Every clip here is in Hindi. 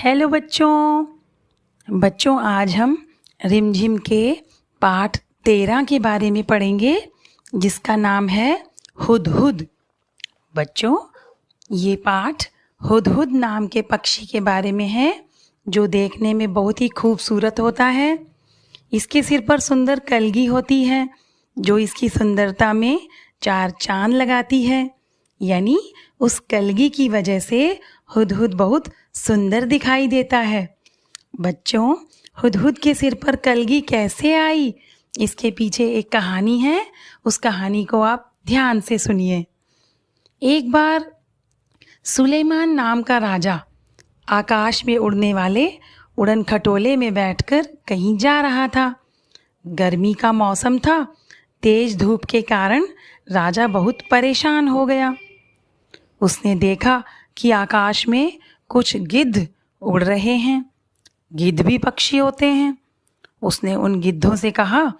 हेलो बच्चों आज हम रिमझिम के पाठ 13 के बारे में पढ़ेंगे जिसका नाम है हुदहुद। बच्चों ये पाठ हुदहुद नाम के पक्षी के बारे में है जो देखने में बहुत ही खूबसूरत होता है। इसके सिर पर सुंदर कलगी होती है जो इसकी सुंदरता में 4 चांद लगाती है, यानी उस कलगी की वजह से हुदहुद बहुत सुंदर दिखाई देता है। बच्चों हुदहुद के सिर पर कलगी कैसे आई, इसके पीछे एक कहानी है। उस कहानी को आप ध्यान से सुनिए। एक बार सुलेमान नाम का राजा आकाश में उड़ने वाले उड़न खटोले में बैठकर कहीं जा रहा था। गर्मी का मौसम था। तेज धूप के कारण राजा बहुत परेशान हो गया। उसने देखा कि आकाश में कुछ गिद्ध उड़ रहे हैं। गिद्ध भी पक्षी होते हैं। उसने उन गिद्धों से कहा,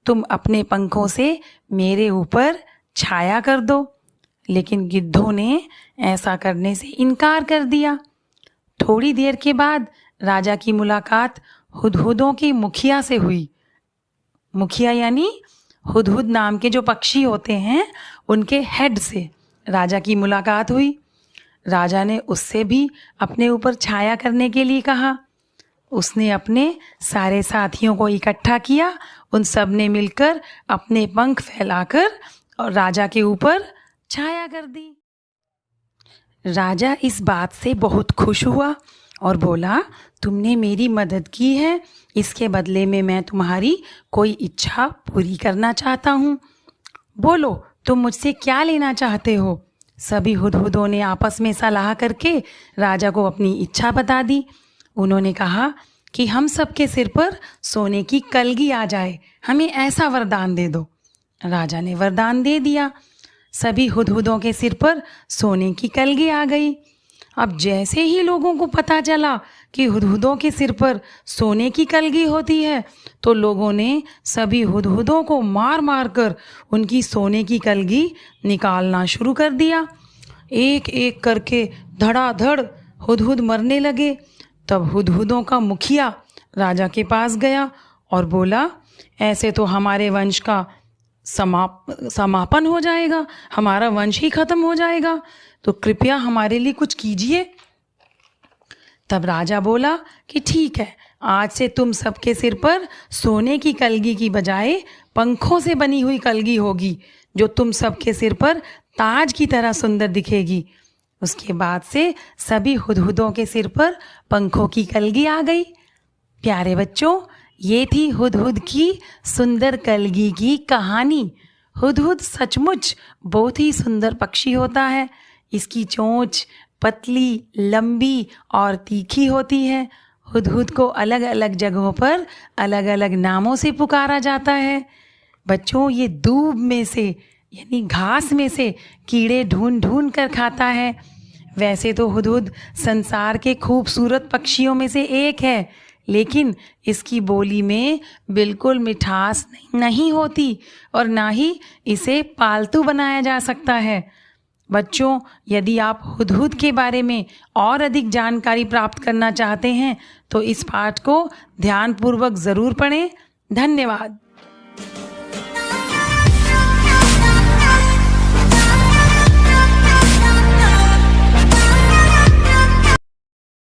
तुम अपने पंखों से मेरे ऊपर छाया कर दो। लेकिन गिद्धों ने ऐसा करने से इनकार कर दिया। थोड़ी देर के बाद राजा की मुलाकात हुदहुदों की मुखिया से हुई। मुखिया यानी हुदहुद नाम के जो पक्षी होते हैं उनके हेड से राजा की मुलाकात हुई। राजा ने उससे भी अपने ऊपर छाया करने के लिए कहा। उसने अपने सारे साथियों को इकट्ठा किया। उन सब ने मिलकर अपने पंख फैलाकर और राजा के ऊपर छाया कर दी। राजा इस बात से बहुत खुश हुआ और बोला, तुमने मेरी मदद की है, इसके बदले में मैं तुम्हारी कोई इच्छा पूरी करना चाहता हूँ। बोलो तुम मुझसे क्या लेना चाहते हो। सभी हुदहुदों ने आपस में सलाह करके राजा को अपनी इच्छा बता दी। उन्होंने कहा कि हम सबके सिर पर सोने की कलगी आ जाए, हमें ऐसा वरदान दे दो। राजा ने वरदान दे दिया। सभी हुदहुदों के सिर पर सोने की कलगी आ गई। अब जैसे ही लोगों को पता चला कि हुदहुदों के सिर पर सोने की कलगी होती है तो लोगों ने सभी हुदहुदों को मार मार कर उनकी सोने की कलगी निकालना शुरू कर दिया। एक एक करके धड़ाधड़ हुदहुद मरने लगे। तब हुदहुदों का मुखिया राजा के पास गया और बोला, ऐसे तो हमारे वंश का समापन हो जाएगा, हमारा वंश ही खत्म हो जाएगा, तो कृपया हमारे लिए कुछ कीजिए। तब राजा बोला कि ठीक है, आज से तुम सबके सिर पर सोने की कलगी की बजाय पंखों से बनी हुई कलगी होगी जो तुम सबके सिर पर ताज की तरह सुंदर दिखेगी। उसके बाद से सभी हुदहुदों के सिर पर पंखों की कलगी आ गई। प्यारे बच्चों, ये थी हुदहुद की सुंदर कलगी की कहानी। हुदहुद सचमुच बहुत ही सुंदर पक्षी होता है। इसकी चोंच पतली, लंबी और तीखी होती है। हुदहुद को अलग अलग जगहों पर अलग अलग नामों से पुकारा जाता है। बच्चों ये दूब में से यानी घास में से कीड़े ढूंढ ढूंढ कर खाता है। वैसे तो हुदहुद संसार के खूबसूरत पक्षियों में से एक है, लेकिन इसकी बोली में बिल्कुल मिठास नहीं होती और ना ही इसे पालतू बनाया जा सकता है। बच्चों यदि आप हुदहुद के बारे में और अधिक जानकारी प्राप्त करना चाहते हैं तो इस पाठ को ध्यानपूर्वक ज़रूर पढ़ें। धन्यवाद।